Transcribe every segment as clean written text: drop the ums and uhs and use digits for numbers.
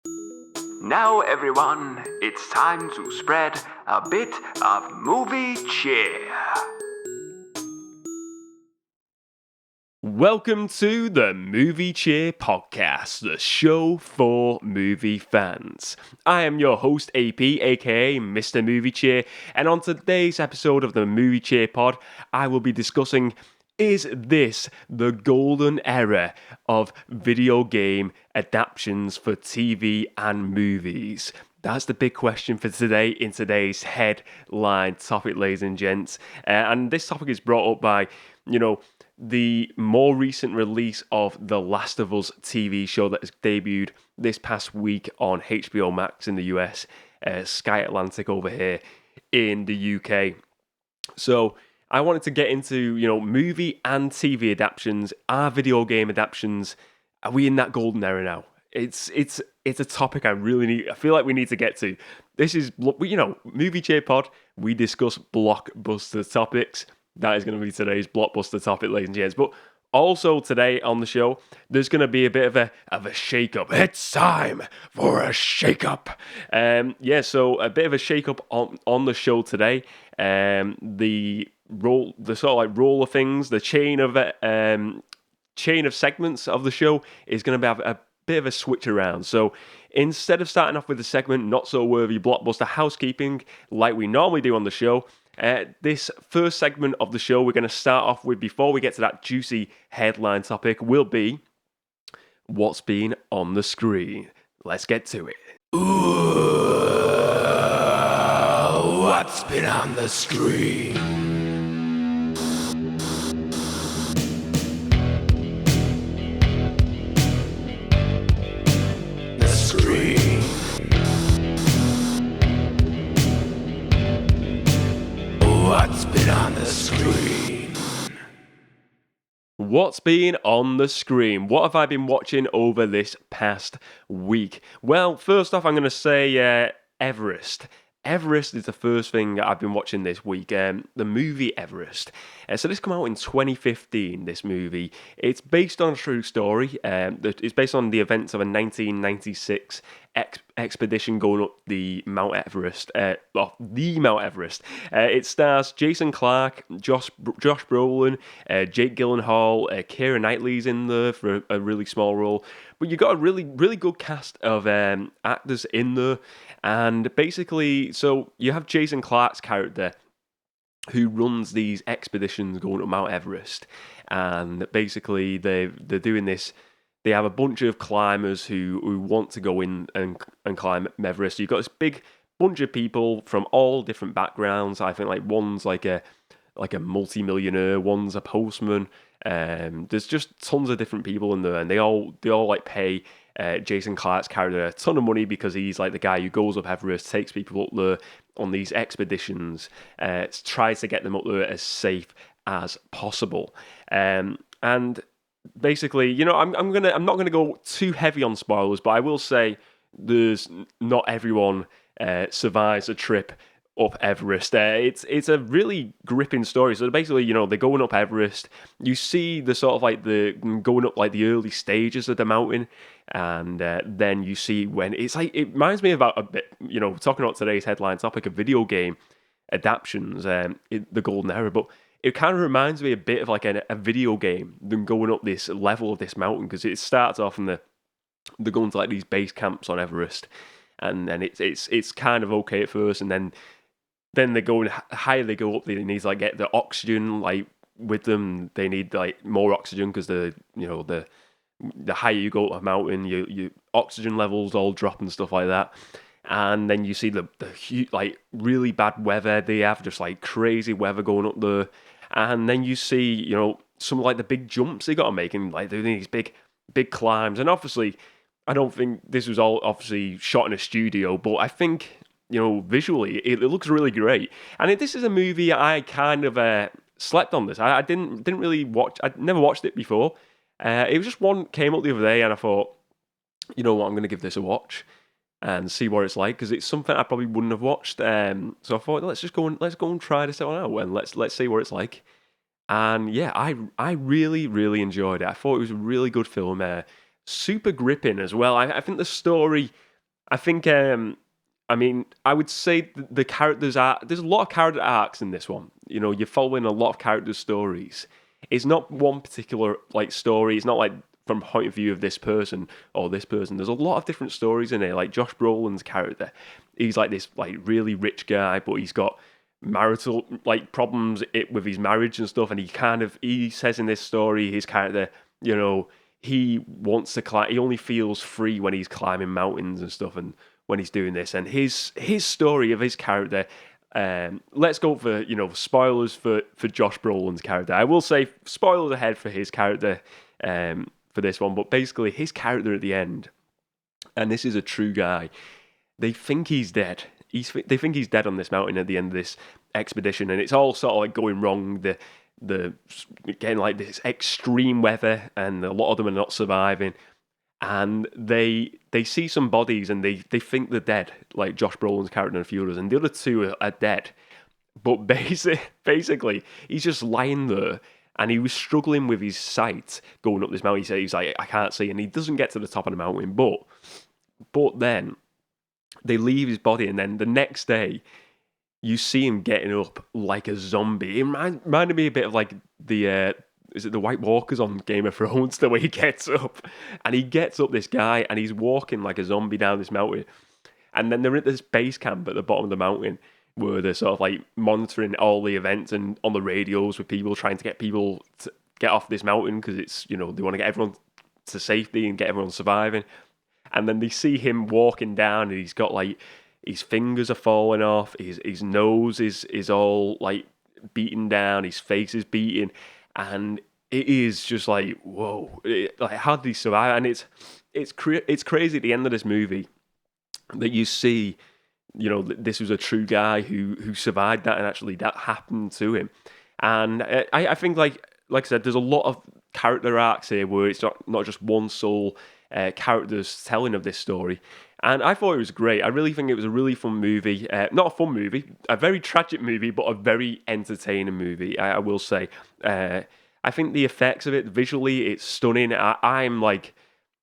Now, everyone, it's time to spread a bit of movie cheer. Welcome to the Movie Cheer Podcast, the show for movie fans. I am your host, AP, aka Mr. Movie Cheer, and on today's episode of the Movie Cheer Pod, I will be discussing: is this the golden era of video game adaptions for TV and movies? That's the big question for today in today's headline topic, ladies and gents. And this topic is brought up by, the more recent release of The Last of Us TV show that has debuted this past week on HBO Max in the US, Sky Atlantic over here in the UK. So I wanted to get into, movie and TV adaptions. Are video game adaptions, are we in that golden era now? It's a topic I feel like we need to get to. This is, Movie Cheer Pod, we discuss blockbuster topics. That is going to be today's blockbuster topic, ladies and gents. But also today on the show, there's going to be a bit of a shake-up. It's time for a shake-up. So a bit of a shake-up on the show today. The sort of like roll of things, the chain of segments of the show is going to have a bit of a switch around. So instead of starting off with the segment Not So Worthy Blockbuster Housekeeping like we normally do on the show, this first segment of the show we're going to start off with, before we get to that juicy headline topic, will be what's been on the screen. Let's get to it. Ooh, what's been on the screen? The screen. What's been on the screen? What's been on the screen? What have I been watching over this past week? Well, first off, I'm going to say Everest. Everest is the first thing I've been watching this week, the movie Everest. So this came out in 2015, this movie. It's based on a true story. It's based on the events of a 1996 expedition going up the Mount Everest. It stars Jason Clarke, Josh Brolin, Jake Gyllenhaal, Keira Knightley's in there for a really small role. But you got a really, really good cast of actors in there. And basically, so you have Jason Clarke's character who runs these expeditions going to Mount Everest. And basically, they're doing this. They have a bunch of climbers who want to go in and climb Everest. So you've got this big bunch of people from all different backgrounds. I think like one's like a multi-millionaire, one's a postman. There's just tons of different people in there, and they all like pay Jason Clarke's character a ton of money because he's like the guy who goes up Everest, takes people up there on these expeditions, tries to get them up there as safe as possible. And basically, I'm not gonna go too heavy on spoilers, but I will say there's not everyone survives a trip up Everest. It's a really gripping story. So basically, they're going up Everest. You see the sort of like the going up like the early stages of the mountain, and then you see when it's like, it reminds me about a bit, talking about today's headline topic of video game adaptions, the golden era, but it kind of reminds me a bit of like a video game than going up this level of this mountain, because it starts off and they're going to like these base camps on Everest, and then it's kind of okay at first, and then they go higher they go up, they need to like get the oxygen like with them. They need like more oxygen because the higher you go up a mountain, your oxygen levels all drop and stuff like that. And then you see the like really bad weather they have, just like crazy weather going up there. And then you see, some like the big jumps they got to make, and like they're doing these big climbs. And obviously, I don't think this was all obviously shot in a studio, but I think, visually it looks really great. And this is a movie I kind of slept on this. I didn't really watch. I'd never watched it before. It was just one came up the other day, and I thought, you know what, I'm going to give this a watch and see what it's like, because it's something I probably wouldn't have watched. So I thought, let's go and try this out now, and let's see what it's like. And yeah, I really, really enjoyed it. I thought it was a really good film, super gripping as well. I think the story I think, I mean, I would say the characters are, there's a lot of character arcs in this one. You know, you're following a lot of character stories. It's not one particular, like, story. It's not like from point of view of this person or this person. There's a lot of different stories in here. Like Josh Brolin's character, he's like this, like, really rich guy, but he's got marital, like, problems with his marriage and stuff. And he says in this story, his character, you know, he wants to climb. He only feels free when he's climbing mountains and stuff, and when he's doing this. And his story of his character. Let's go for spoilers for Josh Brolin's character. I will say spoilers ahead for his character for this one, but basically his character at the end, and this is a true guy. They think he's dead. They think he's dead on this mountain at the end of this expedition, and it's all sort of like going wrong. The getting like this extreme weather, and a lot of them are not surviving. And they see some bodies, and they think they're dead, like Josh Brolin's character and a few others, and the other two are dead. But basically, he's just lying there, and he was struggling with his sight going up this mountain. He said he's like, I can't see, and he doesn't get to the top of the mountain. But then they leave his body, and then the next day, you see him getting up like a zombie. It reminded me a bit of like the is it the White Walkers on Game of Thrones, the way he gets up. And he gets up, this guy, and he's walking like a zombie down this mountain. And then they're at this base camp at the bottom of the mountain where they're sort of like monitoring all the events and on the radios with people, trying to get people to get off this mountain because it's, they want to get everyone to safety and get everyone surviving. And then they see him walking down, and he's got like, his fingers are falling off, his nose is all like beaten down, his face is beaten, and it is just like, whoa, like how did he survive? And it's crazy at the end of this movie that you see, this was a true guy who survived that, and actually that happened to him. And I think like I said, there's a lot of character arcs here where it's not just one sole character's telling of this story. And I thought it was great. I really think it was a really fun movie. Not a fun movie, a very tragic movie, but a very entertaining movie, I will say. I think the effects of it, visually, it's stunning. I'm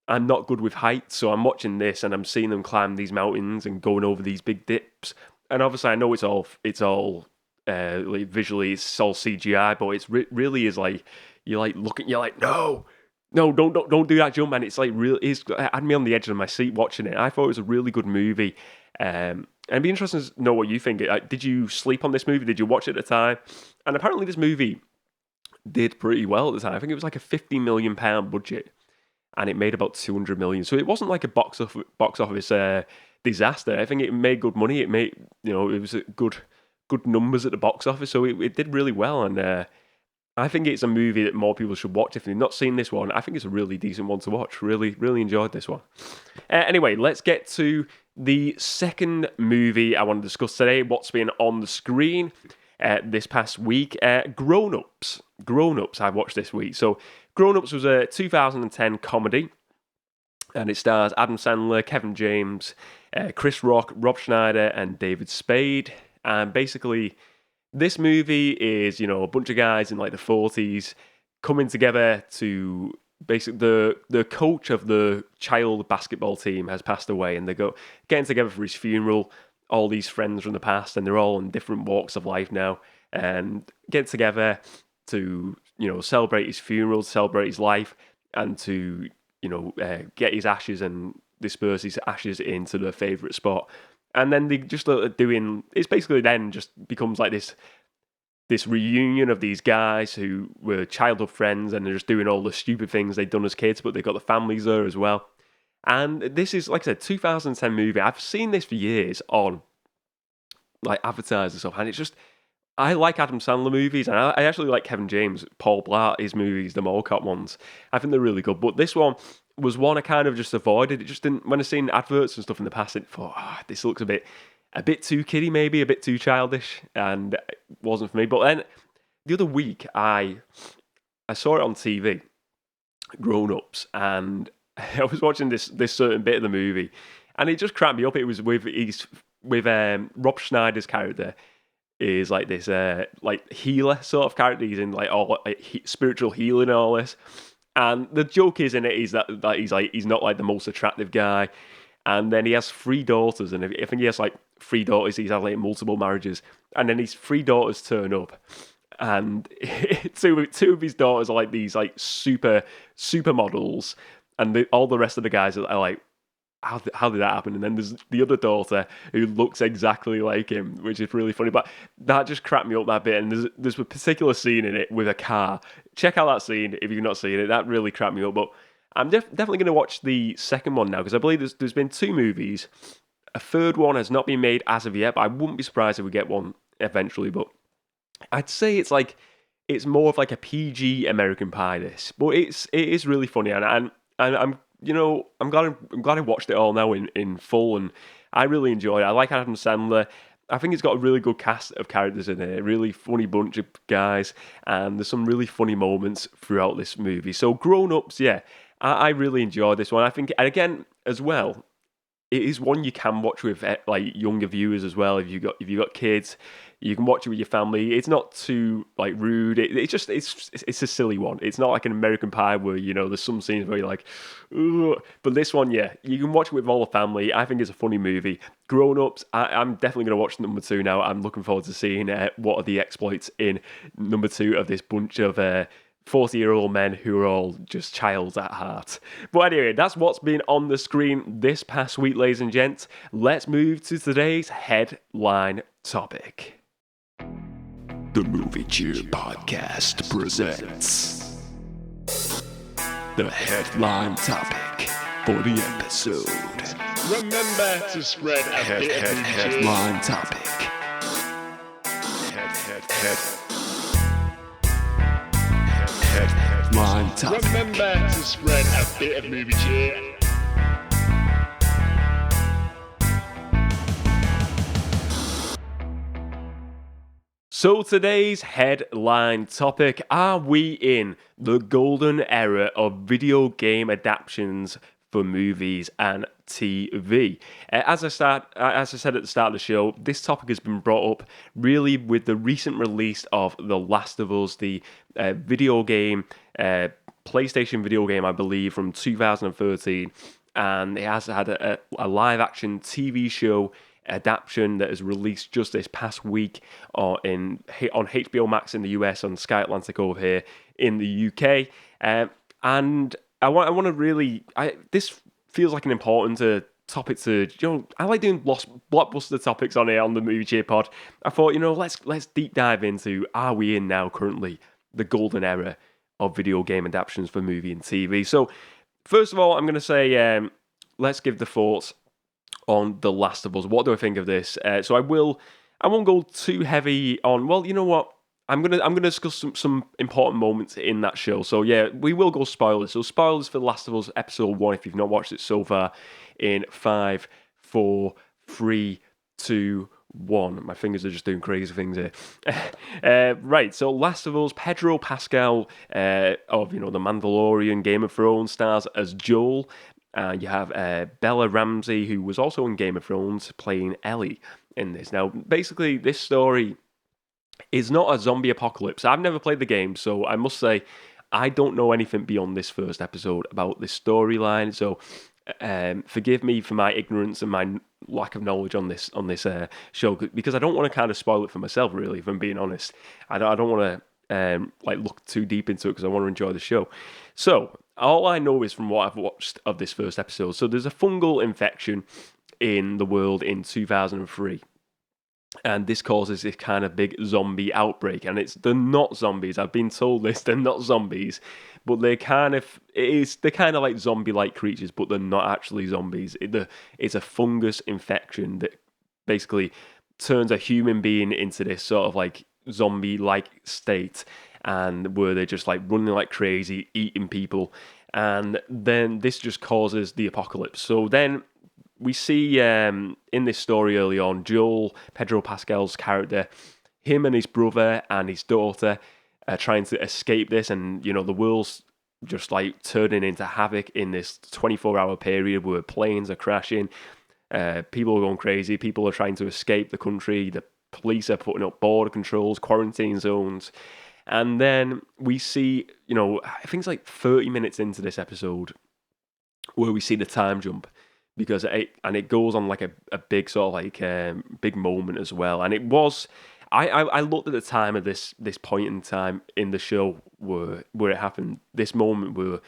not good with heights, so I'm watching this and I'm seeing them climb these mountains and going over these big dips. And obviously, I know it's all like visually, it's all CGI, but it's really is like, you're like looking, you're like, no, don't do that jump, man. It's like it had me on the edge of my seat watching it. I thought it was a really good movie. And it'd be interesting to know what you think. Did you sleep on this movie? Did you watch it at the time? And apparently this movie did pretty well at the time. I think it was like a £50 million budget, and it made about 200 million. So it wasn't like a box office disaster. I think it made good money. It made, it was good numbers at the box office. So it did really well, and I think it's a movie that more people should watch. If they've not seen this one, I think it's a really decent one to watch. Really, really enjoyed this one. Anyway, let's get to the second movie I want to discuss today. What's been on the screen this past week? Grown Ups. Grown Ups I watched this week. So Grown Ups was a 2010 comedy, and it stars Adam Sandler, Kevin James, Chris Rock, Rob Schneider, and David Spade. And basically, this movie is, a bunch of guys in like the 40s coming together to basically the coach of the child basketball team has passed away, and they go getting together for his funeral. All these friends from the past, and they're all in different walks of life now, and get together to celebrate his funeral, celebrate his life, and to get his ashes and disperse his ashes into their favorite spot. And then they just doing, it's basically then just becomes like this reunion of these guys who were childhood friends, and they're just doing all the stupid things they'd done as kids, but they've got the families there as well. And this is, like I said, 2010 movie. I've seen this for years on like advertised and stuff, and it's just, I like Adam Sandler movies, and I actually like Kevin James, Paul Blart, his movies, the Mall Cop ones. I think they're really good, but this one was one I kind of just avoided. It just didn't, when I seen adverts and stuff in the past, I thought, this looks a bit too kiddie, maybe a bit too childish, and it wasn't for me. But then the other week, I saw it on TV, Grown Ups, and I was watching this certain bit of the movie, and it just cracked me up. It was with Rob Schneider's character is like this like healer sort of character. He's in like all like, spiritual healing and all this. And the joke is in it is that he's not like the most attractive guy, and then he has 3 daughters, and I think he has like 3 daughters. He's had like multiple marriages, and then his 3 daughters turn up, and two of his daughters are like these like supermodels, and all the rest of the guys are like, how did that happen? And then there's the other daughter who looks exactly like him, which is really funny. But that just cracked me up that bit. And there's a particular scene in it with a car. Check out that scene if you've not seen it. That really cracked me up. But I'm definitely going to watch the second one now, because I believe there's been 2 movies. A third one has not been made as of yet, but I wouldn't be surprised if we get one eventually. But I'd say it's more of like a PG American Pie, this, but it is really funny, and I'm I'm glad I watched it all now in full, and I really enjoy it. I like Adam Sandler. I think it's got a really good cast of characters in it, a really funny bunch of guys, and there's some really funny moments throughout this movie. So Grown Ups, yeah, I really enjoyed this one. I think, and again as well, it is one you can watch with like younger viewers as well. If you got kids, you can watch it with your family. It's not too like rude. It's a silly one. It's not like an American Pie where there's some scenes where you're like, ugh. But this one, yeah, you can watch it with all the family. I think it's a funny movie. Grown Ups, I'm definitely going to watch number 2 now. I'm looking forward to seeing what are the exploits in number 2 of this bunch of 40-year-old men who are all just childs at heart. But anyway, that's what's been on the screen this past week, ladies and gents. Let's move to today's headline topic. The Movie Cheer Podcast presents the headline topic for the episode. Remember to spread a bit of headline topic. Headline topic. Remember to spread a bit of movie cheer. So today's headline topic: are we in the golden era of video game adaptions for movies and TV? As I said at the start of the show, this topic has been brought up really with the recent release of The Last of Us, the video game, PlayStation video game, I believe, from 2013, and it has had a live-action TV show adaptation that is released just this past week on HBO Max in the US, on Sky Atlantic over here in the UK, and I want to really. This feels like an important topic to. I like doing blockbuster topics on here on the Movie Cheer Pod. I thought, let's deep dive into, are we in now currently the golden era of video game adaptations for movie and TV? So first of all, I'm going to say, let's give the thoughts on The Last of Us. What do I think of this? So I won't go too heavy on. Well, you know what? I'm gonna discuss some important moments in that show. So yeah, we will go spoilers. So spoilers for The Last of Us episode 1 if you've not watched it so far. In 5, 4, 3, 2, 1. My fingers are just doing crazy things here. Right. So Last of Us, Pedro Pascal of the Mandalorian, Game of Thrones stars as Joel. You have Bella Ramsey, who was also in Game of Thrones, playing Ellie in this. Now, basically, this story is not a zombie apocalypse. I've never played the game, so I must say I don't know anything beyond this first episode about this storyline. So forgive me for my ignorance and my lack of knowledge on this show, because I don't want to kind of spoil it for myself, really, if I'm being honest. I don't want to look too deep into it, because I want to enjoy the show. So all I know is from what I've watched of this first episode. So there's a fungal infection in the world in 2003. And this causes this kind of big zombie outbreak. And they're not zombies. I've been told this, they're not zombies. But they're kind of like zombie-like creatures, but they're not actually zombies. It's a fungus infection that basically turns a human being into this sort of like zombie-like state, and where they're just like running like crazy, eating people. And then this just causes the apocalypse. So then we see in this story early on, Joel, Pedro Pascal's character, him and his brother and his daughter are trying to escape this, and the world's just like turning into havoc in this 24-hour period where planes are crashing, people are going crazy, people are trying to escape the country, the police are putting up border controls, quarantine zones. And then we see, I think it's like 30 minutes into this episode where we see the time jump. because it goes on like a big sort of like big moment as well. And it was, I looked at the time of this point in time in the show where it happened, this moment where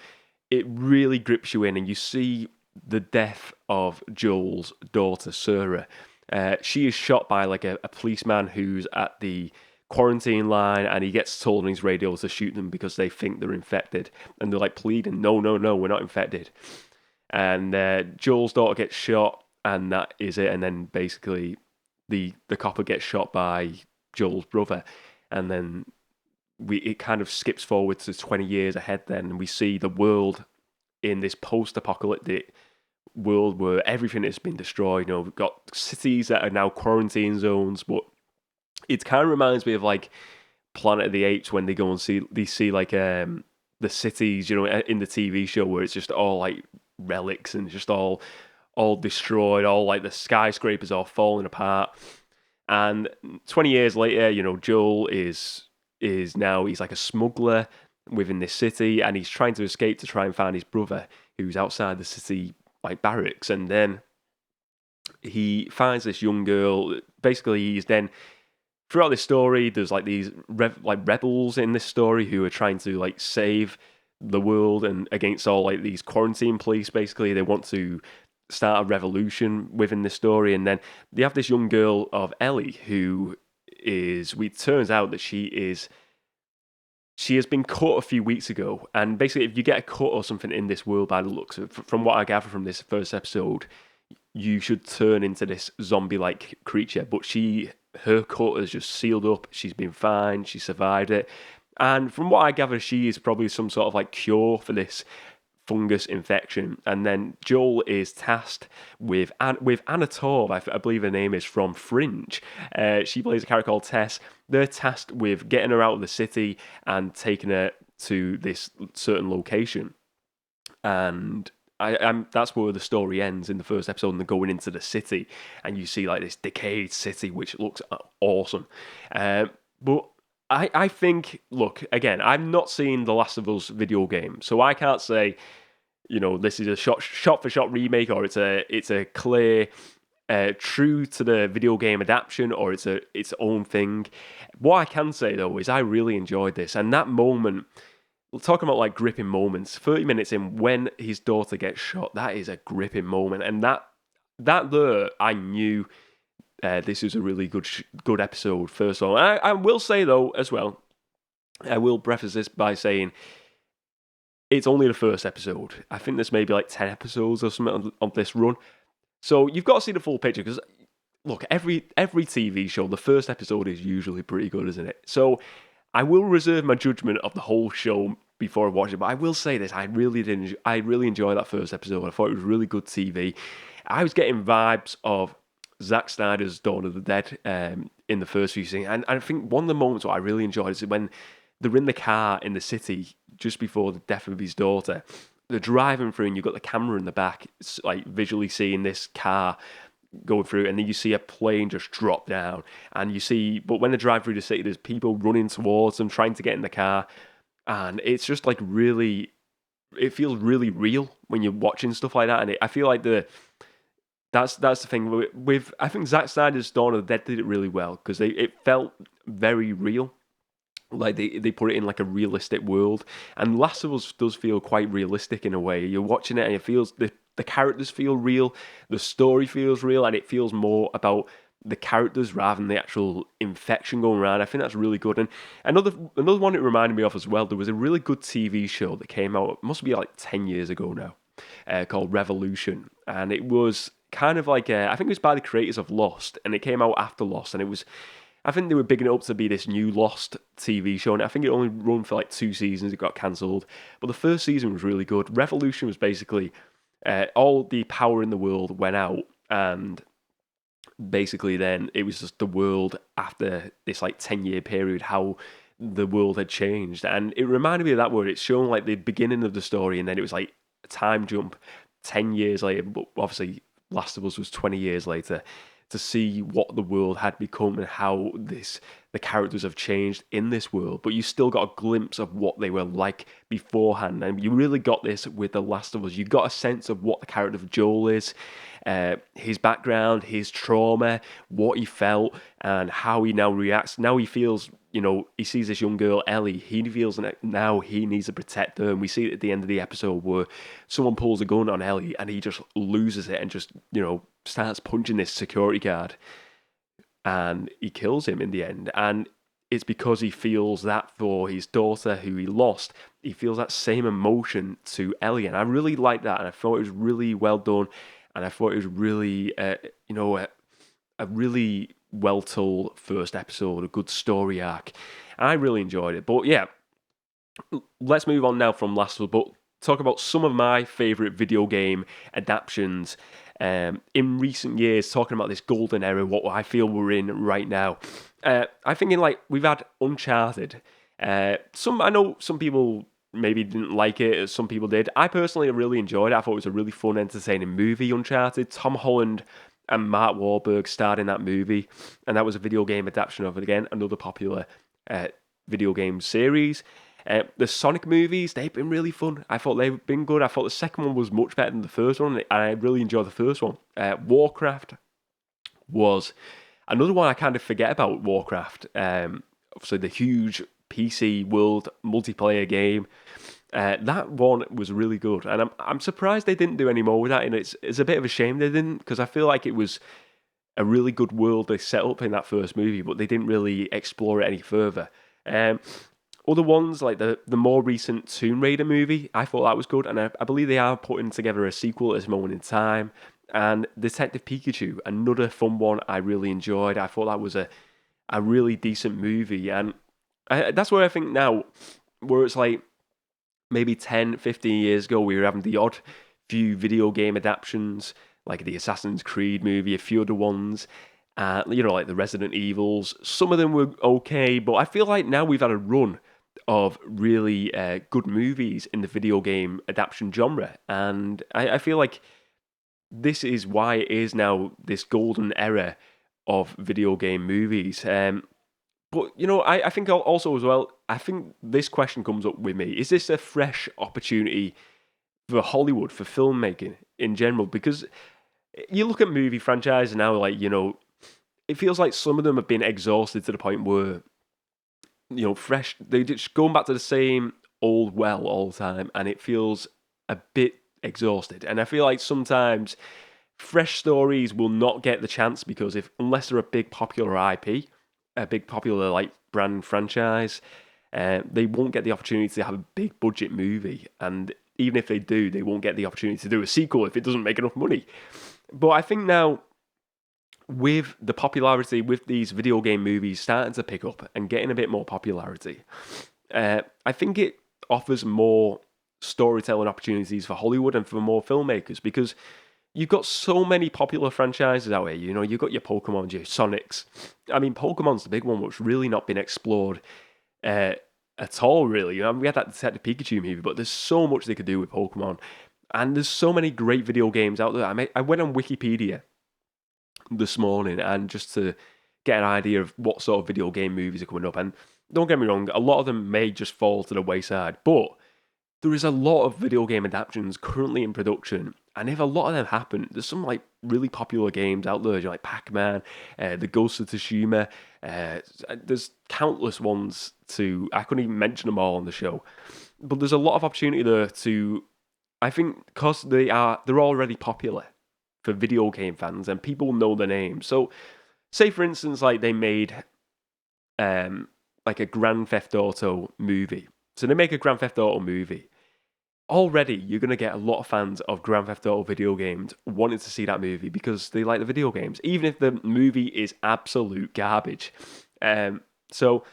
it really grips you in, and you see the death of Joel's daughter Sarah. She is shot by like a policeman who's at the quarantine line, and he gets told on his radio to shoot them because they think they're infected, and they're like pleading, no, we're not infected. And Joel's daughter gets shot, and that is it. And then basically the copper gets shot by Joel's brother, and then it kind of skips forward to 20 years ahead then, and we see the world in this post-apocalyptic world where everything has been destroyed. You know, we've got cities that are now quarantine zones, but it kind of reminds me of like Planet of the Apes when they go and see like the cities, you know, in the TV show, where it's just all like relics and just all destroyed, all like the skyscrapers all falling apart. And 20 years later, you know, Joel is now, he's like a smuggler within this city, and he's trying to escape to try and find his brother who's outside the city like barracks. And then he finds this young girl. Basically, he's then, throughout this story, there's like these rebels in this story who are trying to like save the world and against all like these quarantine police. Basically, they want to start a revolution within this story. And then they have this young girl of Ellie who is, it turns out that she has been cut a few weeks ago. And basically, if you get a cut or something in this world, by the looks of, from what I gather from this first episode, you should turn into this zombie-like creature. But her cut has just sealed up. She's been fine. She survived it. And from what I gather, she is probably some sort of like cure for this fungus infection. And then Joel is tasked with Anna Torv, I believe her name is, from Fringe. She plays a character called Tess. They're tasked with getting her out of the city and taking her to this certain location. And that's where the story ends in the first episode, and they're going into the city, and you see like this decayed city, which looks awesome. But I think, look, again, I've not seen The Last of Us video game, so I can't say, you know, this is a shot-for-shot remake, or it's a clear, true to the video game adaptation, or it's its own thing. What I can say, though, is I really enjoyed this, and that moment, talking about like gripping moments, 30 minutes in, when his daughter gets shot, that is a gripping moment, and that there, I knew this is a really good episode, first of all. I will say, though, as well, I will preface this by saying it's only the first episode. I think there's maybe like 10 episodes or something on this run. So you've got to see the full picture, because, look, every TV show, the first episode is usually pretty good, isn't it? So I will reserve my judgment of the whole show before I watch it, but I will say this, I really enjoyed that first episode. I thought it was really good TV. I was getting vibes of Zack Snyder's Dawn of the Dead in the first few scenes. And I think one of the moments what I really enjoyed is when they're in the car in the city just before the death of his daughter. They're driving through, and you've got the camera in the back, like visually seeing this car going through, and then you see a plane just drop down, and you see, but when they drive through the city, there's people running towards them, trying to get in the car, and it's just like really, it feels really real when you're watching stuff like that. And I feel like that's the thing with I think Zack Snyder's Dawn of the Dead did it really well, because it felt very real. Like they put it in like a realistic world, and Last of Us does feel quite realistic in a way. You're watching it and it feels, the characters feel real, the story feels real, and it feels more about the characters rather than the actual infection going around. I think that's really good. And another one it reminded me of as well, there was a really good TV show that came out, it must be like 10 years ago now, called Revolution, and it was kind of like I think it was by the creators of Lost, and it came out after Lost, and it was, I think they were bigging it up to be this new Lost TV show, and I think it only run for like 2 seasons, it got cancelled, but the first season was really good. Revolution was basically all the power in the world went out, and basically then it was just the world after this like 10-year period, how the world had changed. And it reminded me of that, where it's shown like the beginning of the story, and then it was like a time jump 10 years later, but obviously Last of Us was 20 years later, to see what the world had become and how the characters have changed in this world. But you still got a glimpse of what they were like beforehand, and you really got this with The Last of Us. You got a sense of what the character of Joel is, his background, his trauma, what he felt, and how he now reacts. Now he feels, he sees this young girl, Ellie. He feels that now he needs to protect her. And we see it at the end of the episode where someone pulls a gun on Ellie and he just loses it and just, starts punching this security guard. And he kills him in the end. And it's because he feels that for his daughter who he lost. He feels that same emotion to Ellie. And I really liked that. And I thought it was really well done. And I thought it was really, a really well told first episode, a good story arc. And I really enjoyed it. But yeah, let's move on now from Last of Us, but talk about some of my favourite video game adaptions in recent years, talking about this golden era, what I feel we're in right now. I think we've had Uncharted. I know some people maybe didn't like it, some people did. I personally really enjoyed it. I thought it was a really fun, entertaining movie, Uncharted. Tom Holland and Mark Wahlberg starred in that movie, and that was a video game adaptation of it again, another popular video game series. The Sonic movies, they've been really fun. I thought they've been good. I thought the second one was much better than the first one, and I really enjoyed the first one. Warcraft was another one I kind of forget about. Warcraft, obviously the huge PC world multiplayer game. That one was really good, and I'm surprised they didn't do any more with that. And it's a bit of a shame they didn't, because I feel like it was a really good world they set up in that first movie, but they didn't really explore it any further. Other ones, like the more recent Tomb Raider movie, I thought that was good, and I believe they are putting together a sequel at this moment in time. And Detective Pikachu, another fun one I really enjoyed. I thought that was a really decent movie, and that's where I think now, where it's like maybe 10, 15 years ago, we were having the odd few video game adaptions, like the Assassin's Creed movie, a few other ones, like the Resident Evils. Some of them were okay, but I feel like now we've had a run of really good movies in the video game adaptation genre, and I feel like this is why it is now this golden era of video game movies. But, I think also as well, I think this question comes up with me. Is this a fresh opportunity for Hollywood, for filmmaking in general? Because you look at movie franchises now, it feels like some of them have been exhausted to the point where, fresh, they're just going back to the same old well all the time, and it feels a bit exhausted. And I feel like sometimes fresh stories will not get the chance because unless they're a big popular IP, a big popular brand franchise, they won't get the opportunity to have a big budget movie. And even if they do, they won't get the opportunity to do a sequel if it doesn't make enough money. But I think now, with the popularity, with these video game movies starting to pick up and getting a bit more popularity, I think it offers more storytelling opportunities for Hollywood and for more filmmakers, because you've got so many popular franchises out here. You've got your Pokemon, your Sonics. I mean, Pokemon's the big one, which really not been explored at all, really. We had that Detective Pikachu movie, but there's so much they could do with Pokemon. And there's so many great video games out there. I went on Wikipedia this morning and just to get an idea of what sort of video game movies are coming up. And don't get me wrong, a lot of them may just fall to the wayside, but there is a lot of video game adaptations currently in production, and if a lot of them happen, there's some really popular games out there, like Pac-Man, the Ghost of Tsushima. There's countless ones I couldn't even mention them all on the show, but there's a lot of opportunity there to, I think, because they're already popular for video game fans and people know the name. So, say for instance, they made a Grand Theft Auto movie. So they make a Grand Theft Auto movie. Already, you're going to get a lot of fans of Grand Theft Auto video games wanting to see that movie because they like the video games, even if the movie is absolute garbage. So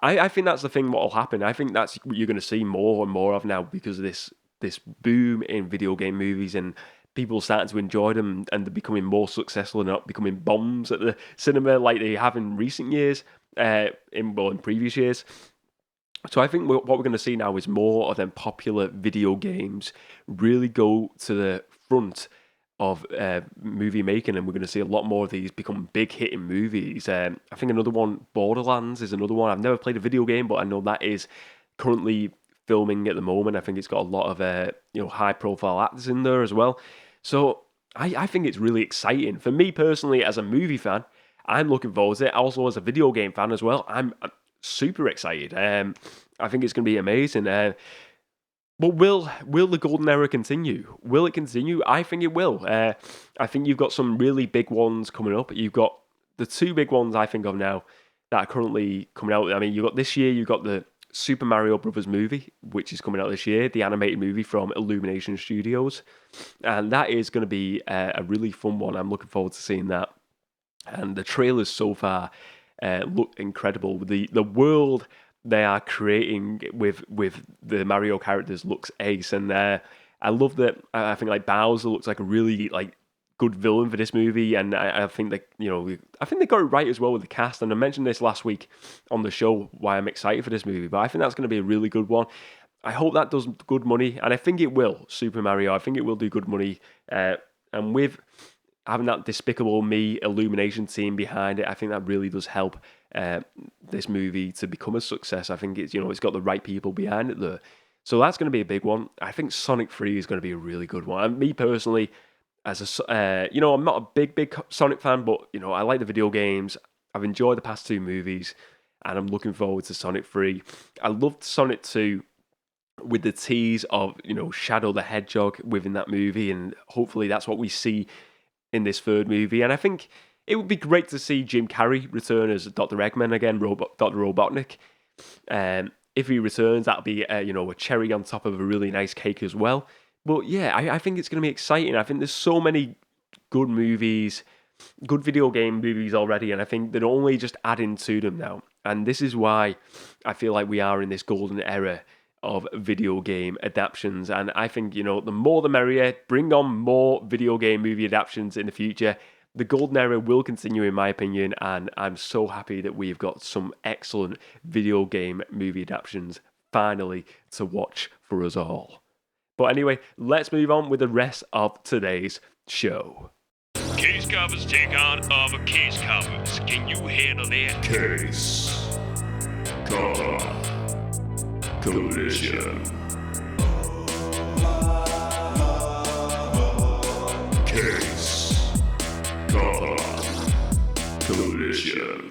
I think that's the thing what will happen. I think that's what you're going to see more and more of now because of this boom in video game movies and people starting to enjoy them, and they're becoming more successful and not becoming bombs at the cinema like they have in recent years, in previous years. So I think what we're going to see now is more of them popular video games really go to the front of movie making, and we're going to see a lot more of these become big hitting movies. I think another one, Borderlands, is another one. I've never played a video game, but I know that is currently filming at the moment. I think it's got a lot of high profile actors in there as well. So I think it's really exciting. For me personally, as a movie fan, I'm looking forward to it. Also, as a video game fan as well, I'm super excited. I think it's going to be amazing. But will the golden era continue? Will it continue? I think it will. I think you've got some really big ones coming up. You've got the two big ones I think of now that are currently coming out. I mean, you've got this year, you've got the Super Mario Brothers movie, which is coming out this year, the animated movie from Illumination Studios. And that is going to be a really fun one. I'm looking forward to seeing that. And the trailers so far look incredible. The world they are creating with the Mario characters looks ace, and I love that. I think like Bowser looks like a really like good villain for this movie, and I think that I think they got it right as well with the cast. And I mentioned this last week on the show why I'm excited for this movie, but I think that's going to be a really good one. I hope that does good money, and I think it will. Super Mario, I think it will do good money, and with having that Despicable Me Illumination team behind it, I think that really does help this movie to become a success. I think it's got the right people behind it there. So that's going to be a big one. I think Sonic 3 is going to be a really good one. And me personally, as I'm not a big Sonic fan, but I like the video games. I've enjoyed the past two movies, and I'm looking forward to Sonic 3. I loved Sonic 2 with the tease of Shadow the Hedgehog within that movie, and hopefully that's what we see in this third movie. And I think it would be great to see Jim Carrey return as Dr. Eggman again, Dr. Robotnik. If he returns, that'll be a cherry on top of a really nice cake as well. But yeah, I think it's going to be exciting. I think there's so many good movies, good video game movies already, and I think they're only just adding to them now. And this is why I feel like we are in this golden era of video game adaptions. And I think, the more the merrier. Bring on more video game movie adaptions in the future. The golden era will continue, in my opinion, and I'm so happy that we've got some excellent video game movie adaptions finally to watch for us all. But anyway, let's move on with the rest of today's show. Case covers take on other case covers. Can you handle that? Case cover collision. Case cover collision.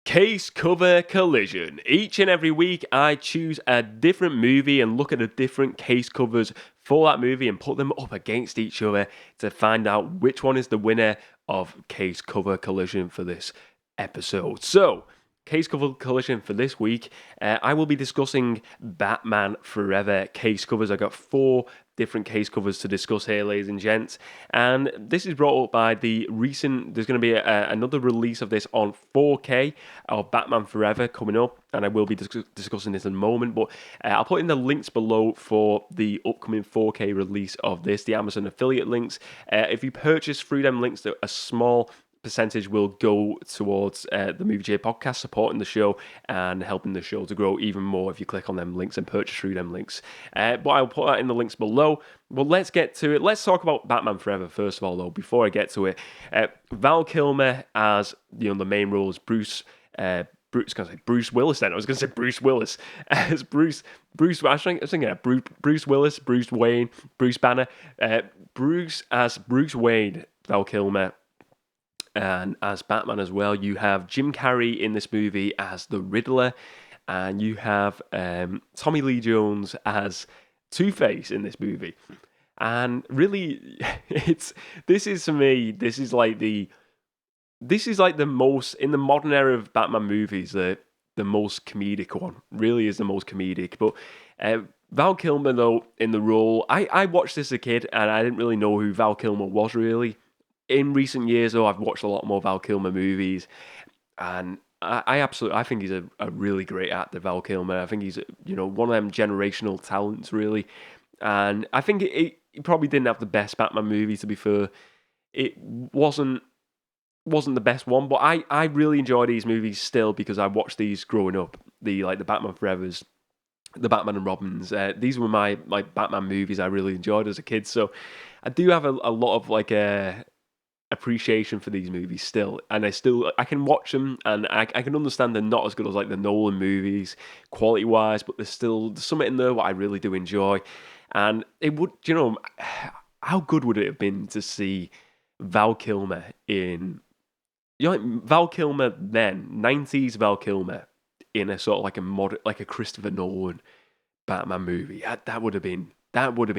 Case cover collision. Each and every week I choose a different movie and look at the different case covers for that movie and put them up against each other to find out which one is the winner of case cover collision for this episode. So, case cover collision for this week, I will be discussing Batman Forever case covers. I got 4 different case covers to discuss here, ladies and gents, and this is brought up by there's going to be another release of this on 4K of Batman Forever coming up, and I will be discussing this in a moment, but I'll put in the links below for the upcoming 4K release of this, the Amazon affiliate links. If you purchase through them links, a small percentage will go towards the Movie J podcast, supporting the show and helping the show to grow even more if you click on them links and purchase through them links. But I'll put that in the links below. Well, let's get to it. Let's talk about Batman Forever first of all, though. Before I get to it, Val Kilmer as the main role is Bruce Willis. Then I was going to say Bruce Willis as Bruce. I was thinking Bruce Willis, Bruce Wayne, Bruce Banner, Bruce as Bruce Wayne, Val Kilmer. And as Batman as well, you have Jim Carrey in this movie as the Riddler, and you have Tommy Lee Jones as Two-Face in this movie. And really, this is like the most, in the modern era of Batman movies, the most comedic one. Really is the most comedic. But Val Kilmer, though, in the role, I watched this as a kid, and I didn't really know who Val Kilmer was, really. In recent years, though, I've watched a lot more Val Kilmer movies, and I think he's a really great actor, Val Kilmer. I think he's one of them generational talents, really. And I think he probably didn't have the best Batman movie, to be fair. It wasn't the best one, but I really enjoy these movies still because I watched these growing up. The Batman Forevers, the Batman and Robins. These were my Batman movies I really enjoyed as a kid. So I do have a lot of appreciation for these movies still, and I can watch them, and I can understand they're not as good as the Nolan movies quality wise, but there's something in there what I really do enjoy. And it would, how good would it have been to see Val Kilmer in, like Val Kilmer then, 90s Val Kilmer in a sort of like a like a Christopher Nolan Batman movie. That would have been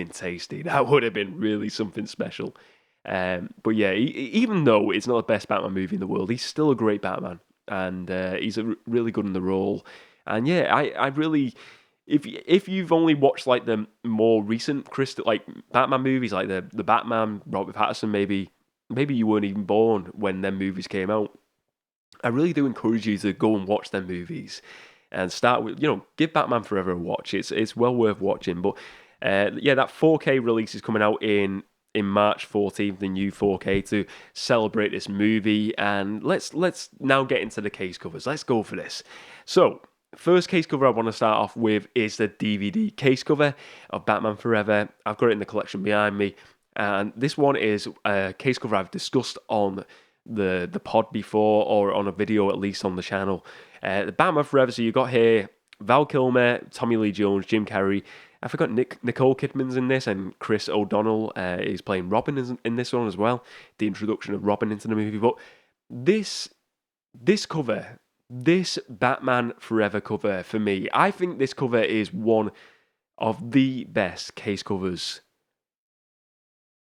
tasty. That would have been really something special. But yeah, even though it's not the best Batman movie in the world, he's still a great Batman, and he's really good in the role. And yeah, I really, if you've only watched like the more recent like Batman movies, like the Batman Robert Pattinson, maybe you weren't even born when them movies came out. I really do encourage you to go and watch them movies and start with, give Batman Forever a watch. It's well worth watching. But yeah, that 4K release is coming out in March 14th, the new 4K, to celebrate this movie. And let's now get into the case covers. Let's go for this. So, first case cover I want to start off with is the DVD case cover of Batman Forever. I've got it in the collection behind me. And this one is a case cover I've discussed on the pod before, or on a video at least on the channel. The Batman Forever, so you got here Val Kilmer, Tommy Lee Jones, Jim Carrey. I forgot Nicole Kidman's in this, and Chris O'Donnell is playing Robin in this one as well. The introduction of Robin into the movie. But this cover, this Batman Forever cover, for me, I think this cover is one of the best case covers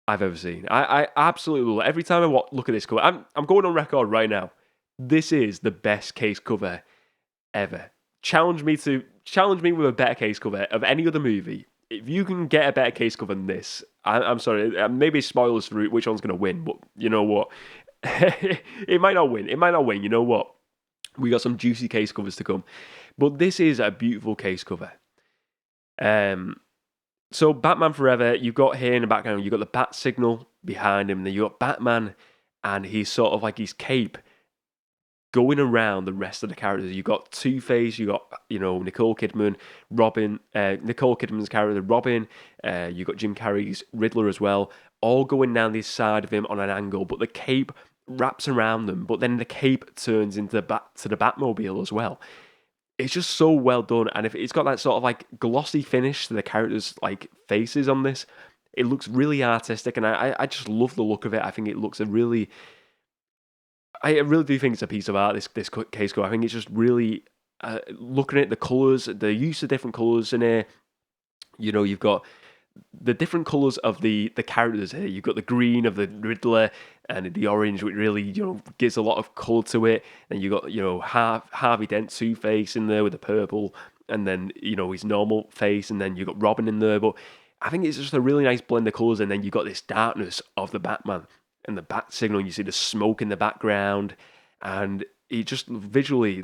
I've ever seen. I absolutely love it. Every time I look at this cover, I'm going on record right now. This is the best case cover ever. Challenge me with a better case cover of any other movie. If you can get a better case cover than this, I'm sorry. Maybe spoilers for which one's going to win, but you know what? It might not win. You know what? We got some juicy case covers to come, but this is a beautiful case cover. So Batman Forever, you've got here in the background, you've got the bat signal behind him, then you've got Batman and he's sort of like his cape going around the rest of the characters. You've got Two-Face, you've got, Nicole Kidman, Robin, Nicole Kidman's character, Robin, you've got Jim Carrey's Riddler as well, all going down this side of him on an angle, but the cape wraps around them, but then the cape turns into the Batmobile as well. It's just so well done, and if it's got that sort of like glossy finish to the characters' like faces on this, it looks really artistic, and I just love the look of it. I think it looks I really do think it's a piece of art. This case cover, I think it's just really looking at the colours, the use of different colours in here. You've got the different colours of the characters here. You've got the green of the Riddler and the orange, which really gives a lot of colour to it. And you got Harvey Dent, Two-Face in there with the purple, and then his normal face, and then you got Robin in there. But I think it's just a really nice blend of colours, and then you got this darkness of the Batman and the bat signal. And you see the smoke in the background, and it just visually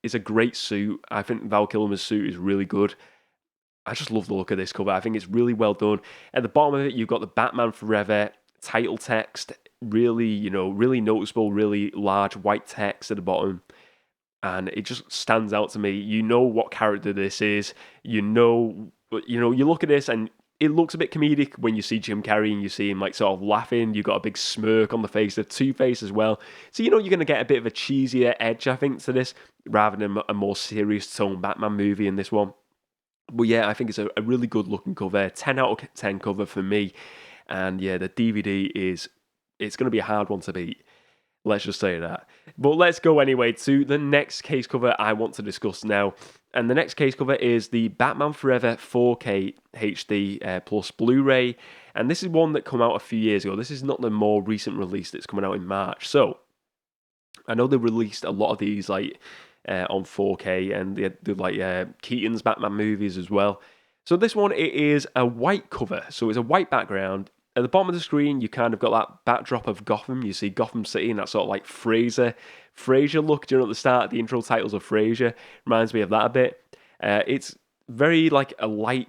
it's a great suit. I think Val Kilmer's suit is really good. I just love the look of this cover. I think it's really well done. At the bottom of it, you've got the Batman Forever title text, really, really noticeable, really large white text at the bottom. And it just stands out to me. You know what character this is. You look at this and it looks a bit comedic when you see Jim Carrey and you see him like sort of laughing. You've got a big smirk on the face of Two-Face as well. So you're going to get a bit of a cheesier edge, I think, to this, rather than a more serious tone Batman movie in this one. But yeah, I think it's a really good looking cover. 10 out of 10 cover for me. And yeah, the DVD it's going to be a hard one to beat. Let's just say that. But let's go anyway to the next case cover I want to discuss now. And the next case cover is the Batman Forever 4K HD plus Blu-ray. And this is one that came out a few years ago. This is not the more recent release that's coming out in March. So I know they released a lot of these on 4K, and they do Keaton's Batman movies as well. So this one, it is a white cover, so it's a white background. At the bottom of the screen, you kind of got that backdrop of Gotham. You see Gotham City and that sort of like Frasier look. Do you know at the start, the intro titles of Frasier reminds me of that a bit. It's very like a light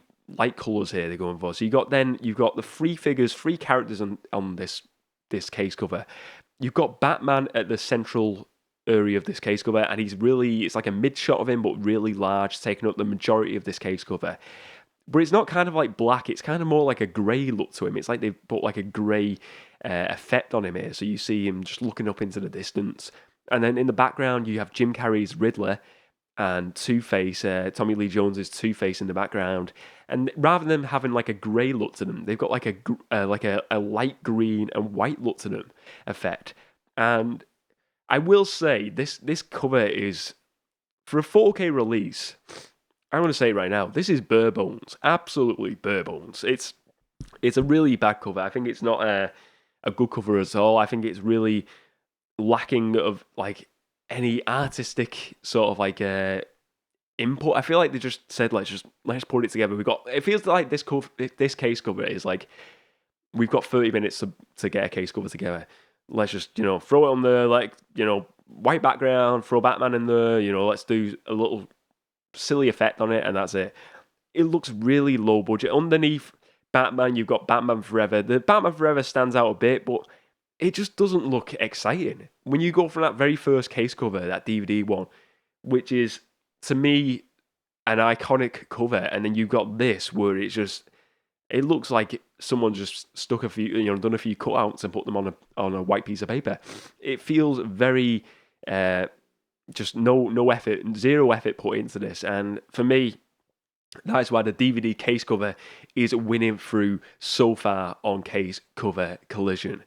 colours here they're going for. So you've got the three characters on this case cover. You've got Batman at the central area of this case cover, and it's like a mid shot of him, but really large, taking up the majority of this case cover. But it's not kind of like black, it's kind of more like a grey look to him. It's like they've put like a grey effect on him here, so you see him just looking up into the distance. And then in the background, you have Jim Carrey's Riddler, and Two-Face, Tommy Lee Jones's Two-Face in the background. And rather than having like a grey look to them, they've got like a light green and white look to them effect. And I will say this cover is, for a 4K release, I'm going to say it right now, this is bare bones, absolutely bare bones. It's a really bad cover. I think it's not a good cover at all. I think it's really lacking of like any artistic sort of like input. I feel like they just said let's put it together. It feels like this case cover is like we've got 30 minutes to get a case cover together. Let's just throw it on the white background, throw Batman in there. Let's do a little silly effect on it, and that's it. It looks really low budget. Underneath Batman, you've got Batman Forever. The Batman Forever stands out a bit, but it just doesn't look exciting. When you go from that very first case cover, that DVD one, which is, to me, an iconic cover, and then you've got this, where it looks like someone just stuck a few, done a few cutouts and put them on a white piece of paper. It feels very, just no effort, zero effort put into this, and for me, that's why the DVD case cover is winning through so far on Case Cover Collision.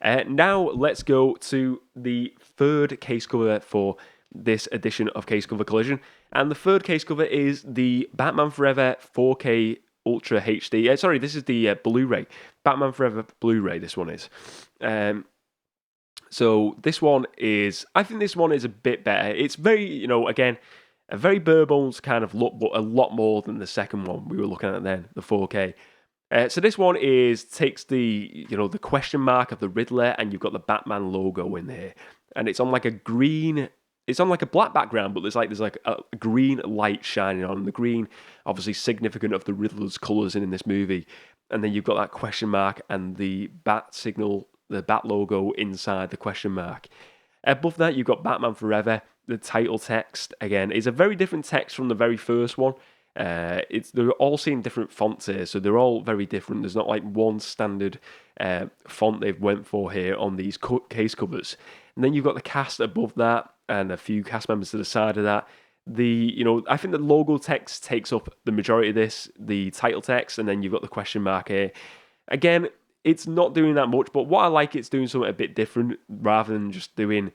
Now let's go to the third case cover for this edition of Case Cover Collision. And the third case cover is the Batman Forever 4K Ultra HD. Sorry, this is the Blu-ray. Batman Forever Blu-ray, this one is. So this one is, I think this one is a bit better. It's very, again, a very bare bones kind of look, but a lot more than the second one we were looking at then, the 4K. So this one takes the the question mark of the Riddler, and you've got the Batman logo in there, and it's on like a green. It's on like a black background, but there's like a green light shining on. The green, obviously significant of the Riddler's colours in this movie, and then you've got that question mark and the bat signal, the bat logo inside the question mark. Above that, you've got Batman Forever. The title text again is a very different text from the very first one. They're all seeing different fonts here, so they're all very different. There's not like one standard font they've went for here on these case covers. And then you've got the cast above that, and a few cast members to the side of that. I think the logo text takes up the majority of this, the title text, and then you've got the question mark here. Again, it's not doing that much, but what I like, it's doing something a bit different rather than just doing.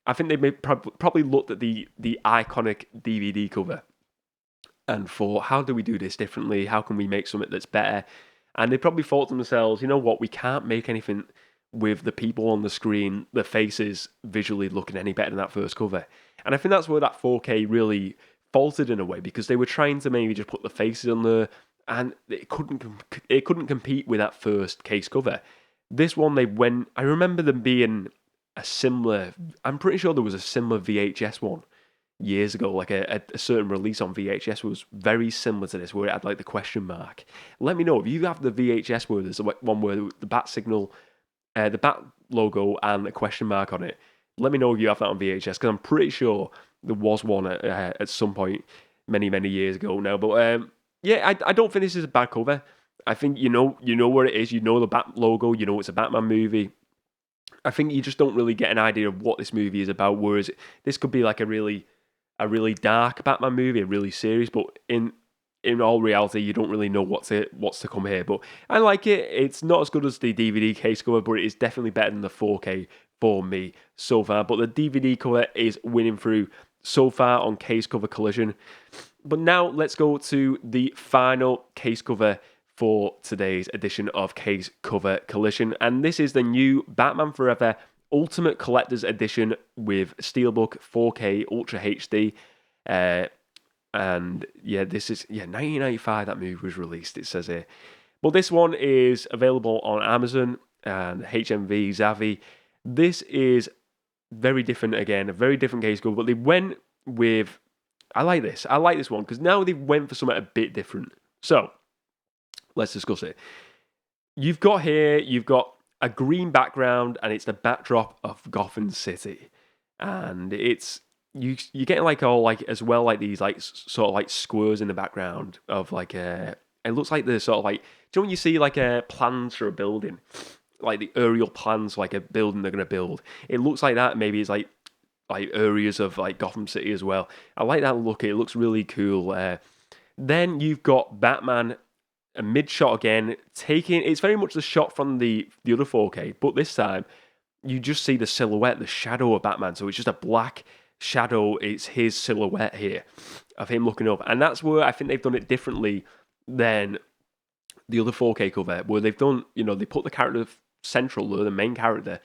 I think they probably looked at the iconic DVD cover and thought, how do we do this differently? How can we make something that's better? And they probably thought to themselves, you know what, we can't make anything with the people on the screen, the faces visually looking any better than that first cover. And I think that's where that 4K really faltered in a way, because they were trying to maybe just put the faces on there, and it couldn't compete with that first case cover. This one, I remember them being I'm pretty sure there was a similar VHS one years ago, like a certain release on VHS was very similar to this, where it had like the question mark. Let me know if you have the VHS where there's one where the bat signal, the bat logo and a question mark on it. Let me know if you have that on VHS, because I'm pretty sure there was one at some point many years ago now. But I don't think this is a bad cover. I think you know where it is. You know the bat logo. You know it's a Batman movie. I think you just don't really get an idea of what this movie is about. Whereas this could be like a really dark Batman movie, a really serious, but in all reality, you don't really know what's to come here. But I like it. It's not as good as the DVD case cover, but it is definitely better than the 4K for me so far. But the DVD cover is winning through so far on Case Cover Collision. But now let's go to the final case cover for today's edition of Case Cover Collision. And this is the new Batman Forever Ultimate Collector's Edition with Steelbook 4K Ultra HD. And yeah, this is 1995 that movie was released, it says here. But this one is available on Amazon and HMV, Zavvi. This is very different again, a very different case cover, but they went with, I like this one, because now they went for something a bit different. So, let's discuss it. You've got a green background, and it's the backdrop of Gotham City. And it's, you're getting like all like, as well, like these like sort of like squares in the background of like it looks like the sort of like, do you know when you see like plans for a building? Like the aerial plans, like a building they're going to build. It looks like that. Maybe it's like like areas of like Gotham City as well. I like that look. It looks really cool. Then you've got Batman, a mid shot again, taking. It's very much the shot from the other 4K, but this time you just see the silhouette, the shadow of Batman. So it's just a black shadow. It's his silhouette here of him looking up, and that's where I think they've done it differently than the other 4K cover, where they've done, they put the character central, the main character,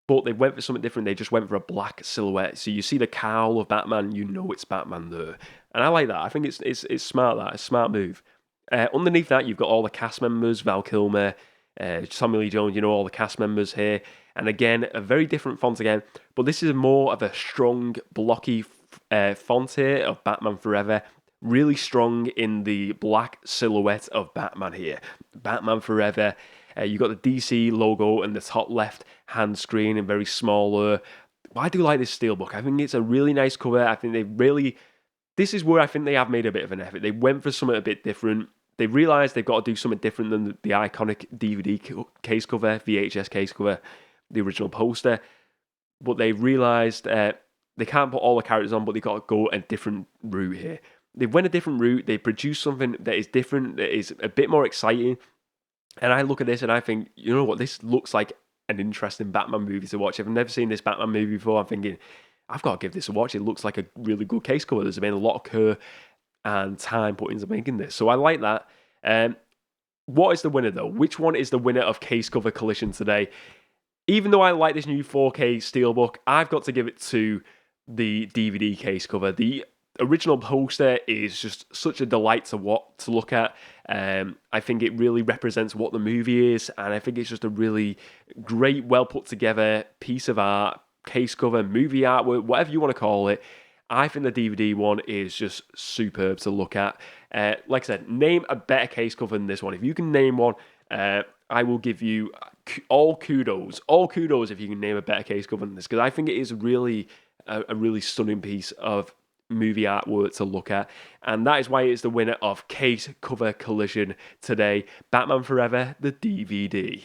but they went for something different. They just went for a black silhouette. So you see the cowl of Batman, it's Batman there. And I like that. I think it's smart, that. It's a smart move. Underneath that, you've got all the cast members, Val Kilmer, Samuel Lee Jones, all the cast members here. And again, a very different font again. But this is more of a strong, blocky font here of Batman Forever. Really strong in the black silhouette of Batman here. Batman Forever. You've got the DC logo in the top left hand screen and very smaller. But I do like this steelbook. I think it's a really nice cover. I think this is where I think they have made a bit of an effort. They went for something a bit different. They realised they've got to do something different than the iconic DVD case cover, VHS case cover, the original poster. But they realised they can't put all the characters on, but they've got to go a different route here. They went a different route. They produced something that is different, that is a bit more exciting. And I look at this and I think, you know what, this looks like an interesting Batman movie to watch. If I've never seen this Batman movie before, I'm thinking, I've got to give this a watch. It looks like a really good case cover. There's been a lot of care and time put into making this. So I like that. What is the winner, though? Which one is the winner of Case Cover Collision today? Even though I like this new 4K Steelbook, I've got to give it to the DVD case cover. The original poster is just such a delight to look at. I think it really represents what the movie is, and I think it's just a really great, well put together piece of art, case cover, movie artwork, whatever you want to call it. I think the DVD one is just superb to look at. Like I said, name a better case cover than this one. If you can name one, I will give you all kudos if you can name a better case cover than this, because I think it is really a really stunning piece of movie artwork to look at, and that is why it's the winner of Case Cover Collision today, Batman Forever, the DVD.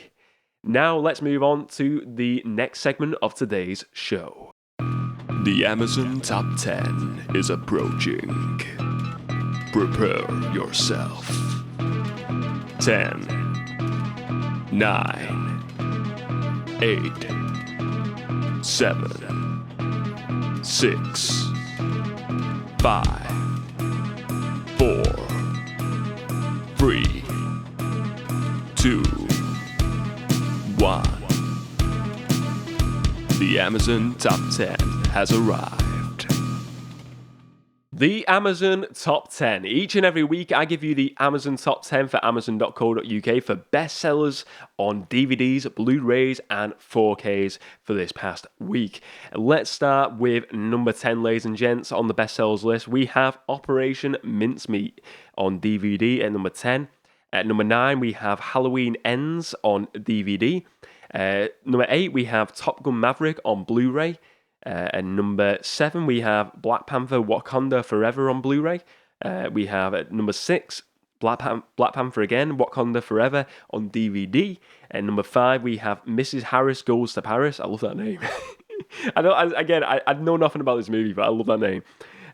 Now let's move on to the next segment of today's show. The Amazon Top 10 is approaching. Prepare yourself. 10, 9, 8, 7, 6, 5, 4, 3, 2, 1. The Amazon Top 10 has arrived. The Amazon Top 10. Each and every week, I give you the Amazon Top 10 for Amazon.co.uk for bestsellers on DVDs, Blu-rays, and 4Ks for this past week. Let's start with number 10, ladies and gents. On the bestsellers list, we have Operation Mincemeat on DVD at number 10. At number 9, we have Halloween Ends on DVD. Number 8, we have Top Gun Maverick on Blu-ray. And number 7, we have Black Panther Wakanda Forever on Blu-ray. We have at number 6, Black Panther again, Wakanda Forever on DVD. And number 5, we have Mrs. Harris Goes to Paris. I love that name. I know nothing about this movie, but I love that name.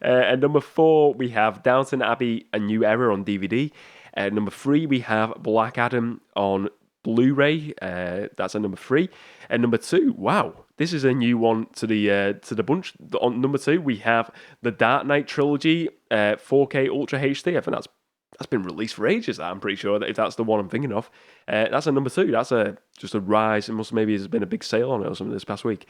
And number 4, we have Downton Abbey, A New Era on DVD. Number 3, we have Black Adam on Blu-ray. That's at number 3. And number 2, wow, this is a new one to the bunch. On number 2, we have the Dark Knight trilogy, 4K Ultra HD. I think that's been released for ages. I'm pretty sure that if that's the one I'm thinking of, that's a number 2. That's just a rise. It must maybe has been a big sale on it or something this past week.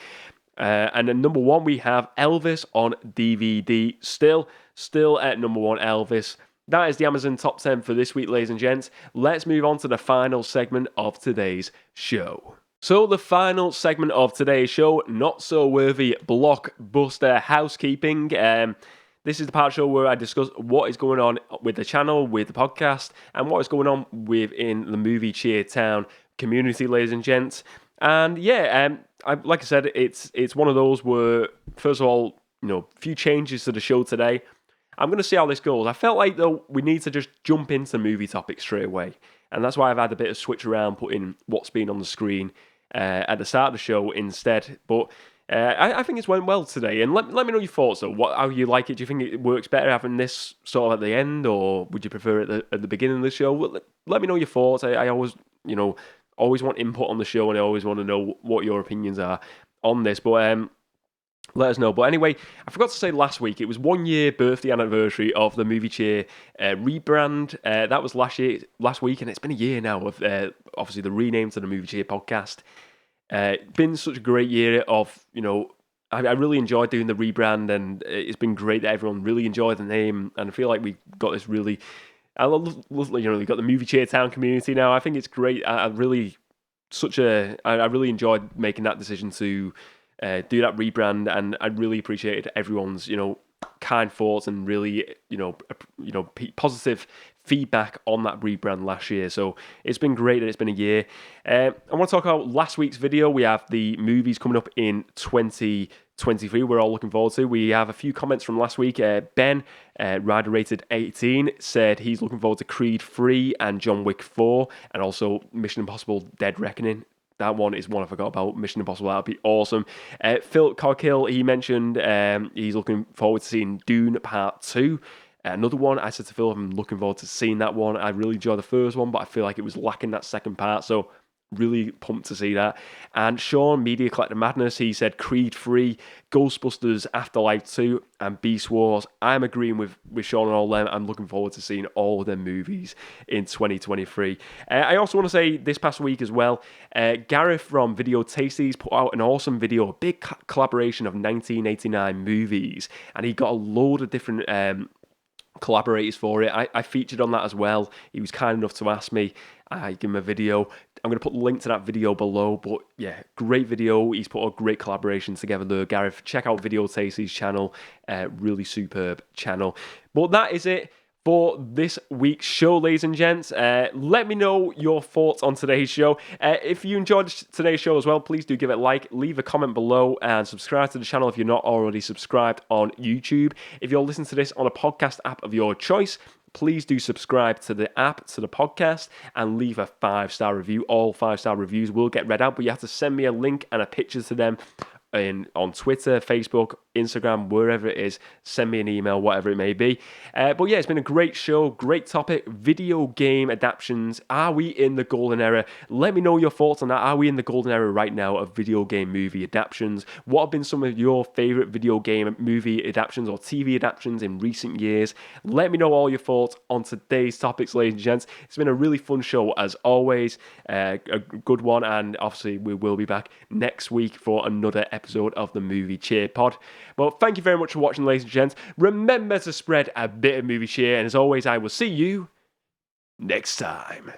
And then number 1, we have Elvis on DVD. Still at number 1, Elvis. That is the Amazon Top 10 for this week, ladies and gents. Let's move on to the final segment of today's show. So the final segment of today's show, not so worthy Blockbuster Housekeeping. This is the part of the show where I discuss what is going on with the channel, with the podcast, and what is going on within the Movie Cheer Town community, ladies and gents. And yeah, like I said, it's one of those where, first of all, a few changes to the show today. I'm going to see how this goes. I felt like, though, we need to just jump into movie topics straight away. And that's why I've had a bit of switch around, putting what's been on the screen at the start of the show instead. But I think it's went well today, and let me know your thoughts though. How you like it? Do you think it works better having this sort of at the end, or would you prefer it at the beginning of the show? Well, let me know your thoughts. I always, always want input on the show, and I always want to know what your opinions are on this. But let us know. But anyway, I forgot to say last week, it was 1 year birthday anniversary of the Movie Cheer rebrand. That was last week, and it's been a year now of obviously the rename to the Movie Cheer podcast. Been such a great year of, I really enjoyed doing the rebrand, and it's been great that everyone really enjoyed the name, and I feel like we got this really, I love we got the Movie Cheer Town community now. I think it's great. I really enjoyed making that decision to do that rebrand, and I really appreciated everyone's, kind thoughts and really, positive feedback on that rebrand last year. So it's been great that it's been a year. I want to talk about last week's video. We have the movies coming up in 2023 we're all looking forward to. We have a few comments from last week. Ben, Rider Rated 18, said he's looking forward to Creed 3 and John Wick 4, and also Mission Impossible Dead Reckoning. That one is one I forgot about. Mission Impossible, that would be awesome. Phil Coghill, he mentioned he's looking forward to seeing Dune Part 2. Another one, I said to Phil, I'm looking forward to seeing that one. I really enjoyed the first one, but I feel like it was lacking that second part, so really pumped to see that. And Sean, Media Collector Madness, he said Creed 3, Ghostbusters Afterlife 2, and Beast Wars. I'm agreeing with Sean on all them. I'm looking forward to seeing all of them movies in 2023. I also want to say this past week as well, Gareth from Video Tasties put out an awesome video, a big collaboration of 1989 movies, and he got a load of different collaborators for it. I featured on that as well. He was kind enough to ask me. I gave him a video. I'm going to put the link to that video below, but yeah, great video. He's put a great collaboration together there. Gareth, check out Video Tasties' channel. Really superb channel. But that is it for this week's show, ladies and gents. Let me know your thoughts on today's show. If you enjoyed today's show as well, please do give it a like, leave a comment below, and subscribe to the channel if you're not already subscribed on YouTube. If you're listening to this on a podcast app of your choice, please do subscribe to the app, to the podcast, and leave a 5-star review. All 5-star reviews will get read out, but you have to send me a link and a picture to them on Twitter, Facebook, Instagram, wherever it is. Send me an email, whatever it may be. But yeah, it's been a great show, great topic. Video game adaptions. Are we in the golden era? Let me know your thoughts on that. Are we in the golden era right now of video game movie adaptions? What have been some of your favorite video game movie adaptions or TV adaptions in recent years? Let me know all your thoughts on today's topics, ladies and gents. It's been a really fun show as always, a good one, and obviously we will be back next week for another episode of the Movie Cheer Pod. Well, thank you very much for watching, ladies and gents. Remember to spread a bit of movie cheer, and as always, I will see you next time.